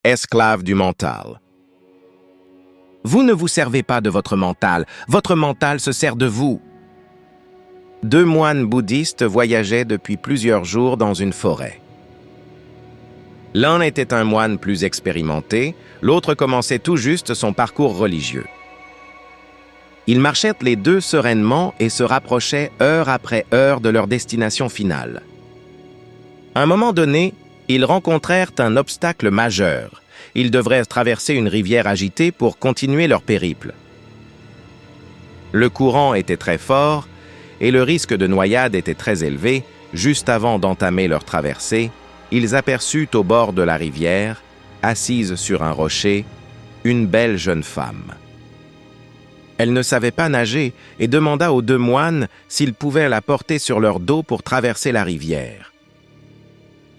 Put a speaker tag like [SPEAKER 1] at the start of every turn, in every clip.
[SPEAKER 1] esclave du mental. Vous ne vous servez pas de votre mental se sert de vous. Deux moines bouddhistes voyageaient depuis plusieurs jours dans une forêt. L'un était un moine plus expérimenté, l'autre commençait tout juste son parcours religieux. Ils marchaient les deux sereinement et se rapprochaient heure après heure de leur destination finale. À un moment donné, ils rencontrèrent un obstacle majeur. Ils devraient traverser une rivière agitée pour continuer leur périple. Le courant était très fort et le risque de noyade était très élevé. Juste avant d'entamer leur traversée, ils aperçurent au bord de la rivière, assise sur un rocher, une belle jeune femme. Elle ne savait pas nager et demanda aux deux moines s'ils pouvaient la porter sur leur dos pour traverser la rivière.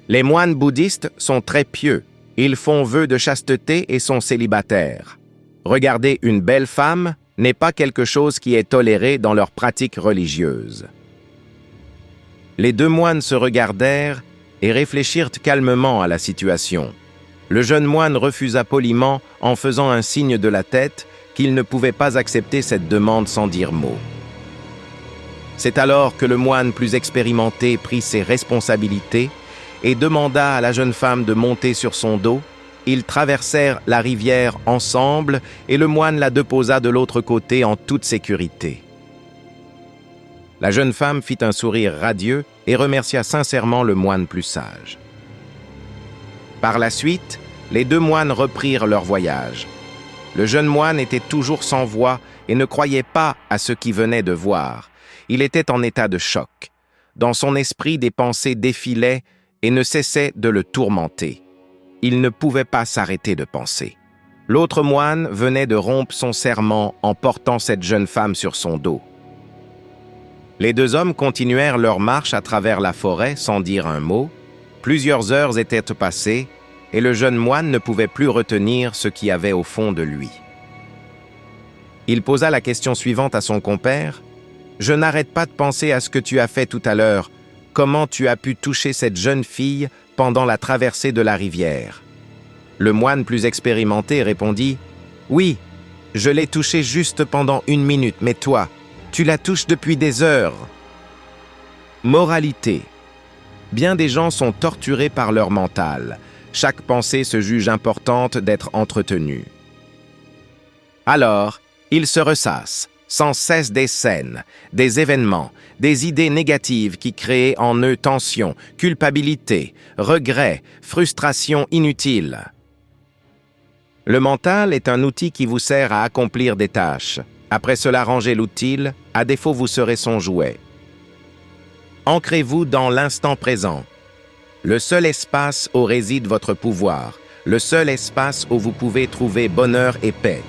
[SPEAKER 1] Les moines bouddhistes sont très pieux. Ils font vœu de chasteté et sont célibataires. Regarder une belle femme n'est pas quelque chose qui est toléré dans leur pratique religieuse. Les deux moines se regardèrent et réfléchirent calmement à la situation. Le jeune moine refusa poliment en faisant un signe de la tête qu'il ne pouvait pas accepter cette demande sans dire mot. C'est alors que le moine plus expérimenté prit ses responsabilités et demanda à la jeune femme de monter sur son dos. Ils traversèrent la rivière ensemble et le moine la déposa de l'autre côté en toute sécurité. La jeune femme fit un sourire radieux et remercia sincèrement le moine plus sage. Par la suite, les deux moines reprirent leur voyage. Le jeune moine était toujours sans voix et ne croyait pas à ce qu'il venait de voir. Il était en état de choc. Dans son esprit, des pensées défilaient et ne cessaient de le tourmenter. Il ne pouvait pas s'arrêter de penser. L'autre moine venait de rompre son serment en portant cette jeune femme sur son dos. Les deux hommes continuèrent leur marche à travers la forêt sans dire un mot. Plusieurs heures étaient passées et le jeune moine ne pouvait plus retenir ce qu'il y avait au fond de lui. Il posa la question suivante à son compère. « Je n'arrête pas de penser à ce que tu as fait tout à l'heure. Comment tu as pu toucher cette jeune fille pendant la traversée de la rivière ?» Le moine plus expérimenté répondit « Oui, je l'ai touchée juste pendant 1 minute, mais toi, tu la touches depuis des heures. » Moralité. Bien des gens sont torturés par leur mental. Chaque pensée se juge importante d'être entretenue. Alors, ils se ressassent, sans cesse des scènes, des événements, des idées négatives qui créent en eux tension, culpabilité, regret, frustration inutile. Le mental est un outil qui vous sert à accomplir des tâches. Après cela, rangez l'utile, à défaut vous serez son jouet. Ancrez-vous dans l'instant présent. Le seul espace où réside votre pouvoir, le seul espace où vous pouvez trouver bonheur et paix.